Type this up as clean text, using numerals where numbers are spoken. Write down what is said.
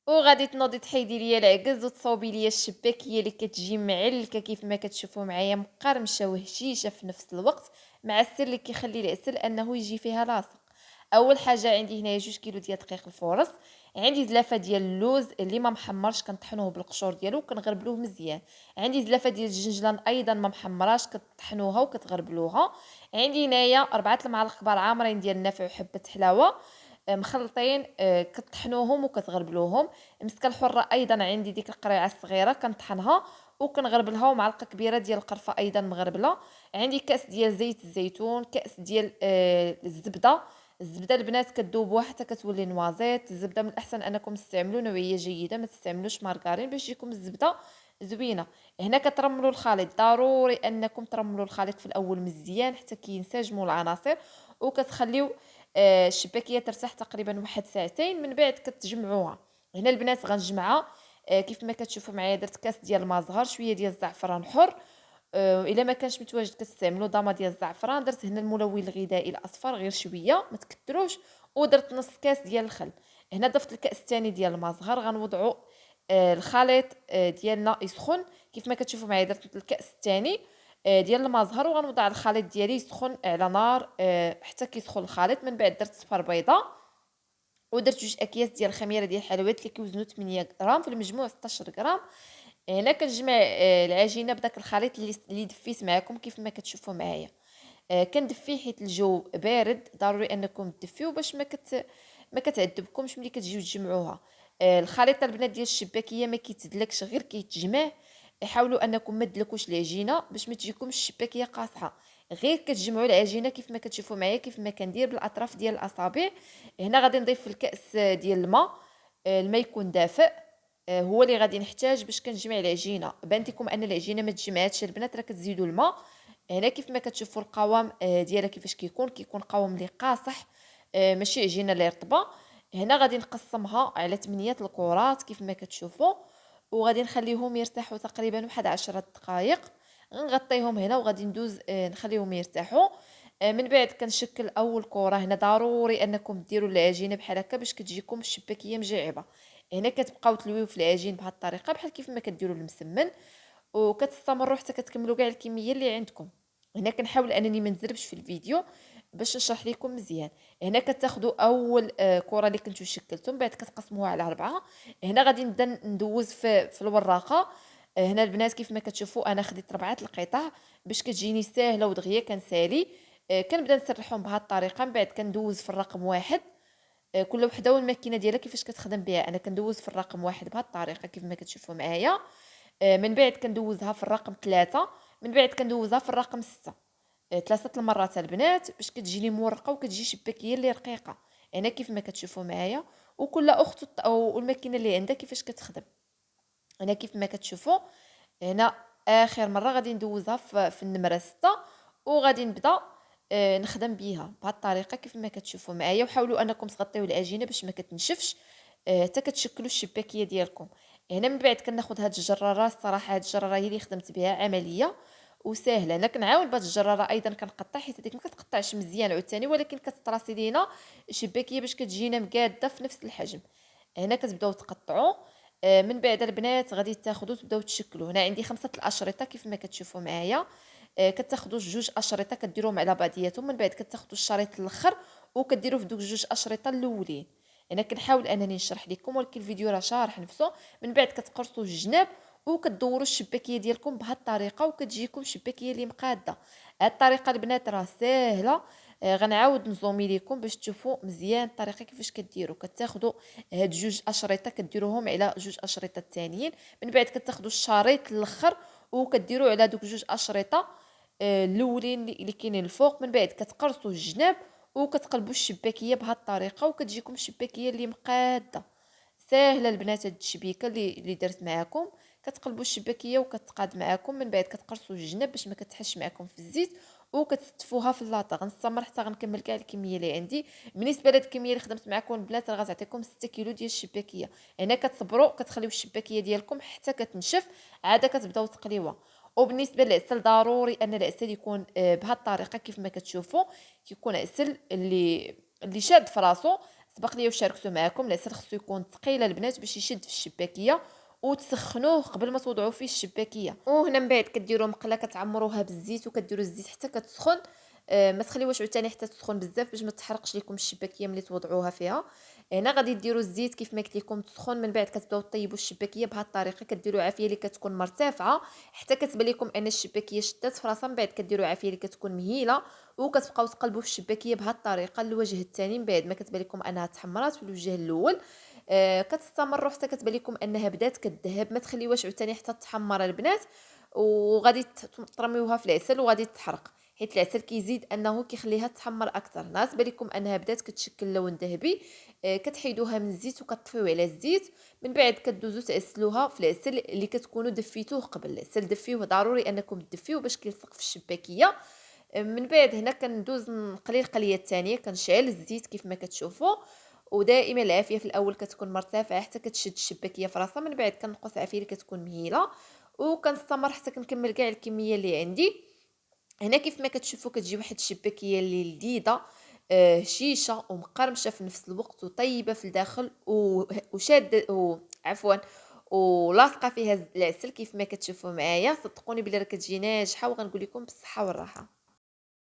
وغادي تنوضي تحيدي ليا العكز وتصاوبي ليا الشباكيه اللي كتجي معلكه كيف ما كتشوفوا معايا، مقرمشه وهشيشه في نفس الوقت، مع السر اللي كيخلي العسل انه يجي فيها لاصق. اول حاجه عندي هنايا 2 كيلو ديال دقيق الفورص، عندي زلافه ديال اللوز اللي ما محمرش كنطحنوه بالقشور ديالو وكنغربلوه مزيان، عندي زلافه ديال الجنجلان ايضا ما محمراش كطحنوها وكتغربلوها، عندي هنايا 4 المعالق كبار عامرين ديال النافع وحبه حلاوه مخلطين كطحنوهم وكتغربلوهم. المسكه الحره ايضا عندي ديك القريعه الصغيره كنطحنها وكنغربلها، ومعلقه كبيره ديال القرفه ايضا مغربله، عندي كاس ديال زيت الزيتون، كاس ديال الزبده. الزبده البنات كتذوبوها حتى كتولي نوازيط. الزبده من الاحسن انكم تستعملوا نوعيه جيده، ما تستعملوش مارغرين باش تجيكم الزبده زوينه. هنا كترملوا الخليط، ضروري انكم ترملوا الخليط في الاول مزيان حتى كينسجموا العناصر، وكتخليو الشباكيه ترتاح تقريبا 1 ساعتين، من بعد كتجمعوها. هنا البنات غنجمعها كيف ما كتشوفوا معايا. درت كاس ديال المزهر، شويه ديال الزعفران حر، الا ما كانش متواجد كتستعملوا ضامه ديال الزعفران. درت هنا الملون الغذائي الاصفر غير شويه ما تكثروش، ودرت نص كاس ديال الخل. هنا ضفت الكاس الثاني ديال المزهر. غنوضعوا الخليط ديالنا يسخن كيف ما كتشوفوا معايا. درت الكاس الثاني ديال المزهر، وغنوضع الخليط ديالي يسخن على نار حتى كيسخن الخليط. من بعد درت صفر بيضه، ودرت 2 اكياس ديال الخميره ديال الحلويات اللي كيوزنوا 8 غرام، في المجموع 16 غرام. هنا كنجمع العجينه بداك الخليط اللي دفيت معكم كيف ما كتشوفوا معايا. كندفيه حيت الجو بارد، ضروري انكم تدفيو باش ما كتعذبكمش ملي كتجيو تجمعوها. الخليط البنات ديال الشباكيه ما كيتدلكش، غير كيتجمع. حاولوا انكم ما تدلكوش العجينه باش ما تجيكمش الشباكيه قاصحه، غير كتجمعوا العجينه كيف ما كتشوفوا معايا، كيف ما كندير بالاطراف ديال الاصابع. هنا غادي نضيف في الكاس ديال الماء، الماء يكون دافئ، هو اللي غادي نحتاج باش كنجمع العجينه. بانت لكم ان العجينه ما تجمعاتش البنات، راه كتزيدوا الماء. هنا كيف ما كتشوفوا القوام ديالها كيفاش كيكون قوام اللي قاصح، ماشي عجينه اللي رطبه. هنا غادي نقسمها على 8 الكرات كيف ما كتشوفوا، وغادي نخليهم يرتاحوا تقريبا واحد 10 دقائق. غنغطيهم هنا وغادي ندوز نخليهم يرتاحوا. من بعد كنشكل اول كره. هنا ضروري انكم ديروا العجينه بحال هكا باش كتجيكم الشباكيه مجعبه. هنا كتبقاو تلويو في العجين بهذه الطريقه بحال كيف ما كديروا المسمن، وكتستمروا حتى كتكملوا كاع الكميه اللي عندكم. هنا كنحاول انني ما نزربش في الفيديو باش نشرح لكم مزيان. هنا كتاخذوا اول كره اللي كنتو شكلتم، بعد كتقسموها على 4. هنا غادي نبدا ندوز في الوراقه. هنا البنات كيف ما كتشوفوا انا خديت 4 القطع باش كتجيني ساهله ودغيا كنسالي. كنبدا نسرحهم بهذه الطريقه، من بعد كندوز في الرقم 1. كل وحده والماكينه ديالها كيفاش كتخدم بها. انا كندوز في الرقم 1 بهذه الطريقه كيف ما كتشوفوا معايا. من بعد كندوزها في الرقم 3، من بعد كندوزها في الرقم 6. 3 المرات البنات باش كتجيني مورقه وكتجي شباكيه اللي رقيقه. هنا كيف ما كتشوفوا معايا، وكل اخت او الماكينه اللي عندها كيفاش كتخدم. هنا كيف ما كتشوفوا، هنا اخر مره غادي ندوزها في النمره 6، وغادي نبدا نخدم بيها بهذه الطريقه كيف ما كتشوفوا معايا. وحاولوا انكم تغطيو العجينه باش ما كتنشفش حتى كتشكلوا الشباكيه ديالكم. هنا من بعد كناخذ هاد الجراره. الصراحه هاد الجراره هي اللي خدمت بها، عمليه وسهله. انا كنعاون بهاد الجراره ايضا كنقطع، حيت هذيك ما كتقطعش مزيان عاوتاني، ولكن كتطراسي لينا شباكيه باش كتجينا مقاده في نفس الحجم. هنا كتبداو تقطعوا. من بعد البنات غادي تاخذوا تبداو تشكلوا. هنا عندي 5 الاشرطه كيف ما كتشوفوا معايا. كتاخذوا 2 اشرطه كديروهم على بعضياتهم، من بعد كتاخذوا الشريط الاخر وكديروه في دوك 2 اشرطه الاولين. انا كنحاول انني نشرح لكم، ولكن الفيديو راه شارح نفسه. من بعد كتقرصوا الجناب وكدوروا الشباكيه ديالكم بهذه الطريقه وكتجيكم شباكيه اللي مقاده. هذه الطريقه البنات راه ساهله. غنعاود نزومي لكم باش تشوفوا مزيان الطريقه كيفاش كديروا. كتاخذوا هاد 2 اشرطه كديروهم على 2 اشرطه الثانيين، من بعد كتاخذوا الشريط الاخر وكديروه على دوك 2 اشرطه الاولين اللي كاينين الفوق. من بعد كتقرصوا الجناب وكتقلبوا الشباكيه بهذه الطريقه وكتجيكم الشباكيه اللي مقاده. ساهله البنات هاد التشبيكه اللي درت معكم. كتقلبوا الشباكيه وكتقاد معكم، من بعد كتقرصوا الجناب باش ما كتحش معكم في الزيت، وكتستفوها في اللاطه. غنستمر حتى غنكمل كاع الكميه اللي عندي. بالنسبه لهاد الكميه اللي خدمت معكم البنات راه غتعطيكم 6 كيلو ديال الشباكيه. هنا كتصبروا كتخليو الشباكيه ديالكم حتى كتنشف، عاد كتبداو تقليوها. وبالنسبه للعسل ضروري ان العسل يكون بهذه الطريقه كيف ما كتشوفوا، كيكون عسل اللي شاد في راسو. سبق لي وشاركته معكم، العسل خصو يكون ثقيل البنات باش يشد في الشباكيه، وتسخنوه قبل ما توضعوه فيه الشباكيه. وهنا من بعد كديروا مقله كتعمروها بالزيت، وكديروا الزيت حتى كتسخن. ما تخليوهاش عاوتاني حتى تسخن بزاف باش ما تحرقش لكم الشباكيه ملي توضعوها فيها. هنا غادي ديروا الزيت كيف ما قلت لكم تسخن، من بعد كتبداو طيبوا الشباكيه بهذه الطريقه، كديروا عافيه اللي كتكون مرتفعه حتى كتبان لكم ان الشباكيه شدات في راسها. من بعد كديروا عافيه اللي كتكون مهيله، وكتبقاو تقلبوا في الشباكيه بهذه الطريقه الوجه الثاني. من بعد ما كتبان لكم انها تحمرات في الوجه الاول، كتستمروا حتى كتبان لكم انها بدات كتذهب. ما تخليوهاش عاوتاني حتى تحمر البنات، وغادي ترميوها في العسل وغادي تحرق، حيت العسل كيزيد انه كيخليها تحمر اكثر. ناس بالكم انها بدات كتشكل لون ذهبي، كتحيدوها من الزيت وكتطفيو على الزيت. من بعد كدوزو تعسلوها في العسل اللي كتكونوا دفيتوه قبل. العسل دفيوه ضروري انكم تدفيوه باش كيلصق في الشباكيه. من بعد هنا كندوز نقلي القليه الثانيه، كنشعل الزيت كيف ما كتشوفوا، ودائما العافيه في الاول كتكون مرتفعه حتى كتشد الشباكيه في راسها. من بعد كنقص عافيه اللي كتكون مهيله، وكنستمر حتى كنكمل كاع الكميه اللي عندي. هنا كيف ما كتشوفوا كتجي واحد الشباكيه اللي لذيذه، هشيشه ومقرمشه في نفس الوقت، وطيبه في الداخل وشاده عفوا ولاصقه فيها العسل كيف ما كتشوفوا معايا. صدقوني بلي راه كتجي ناجحه، وغنقول لكم بالصحه والراحه.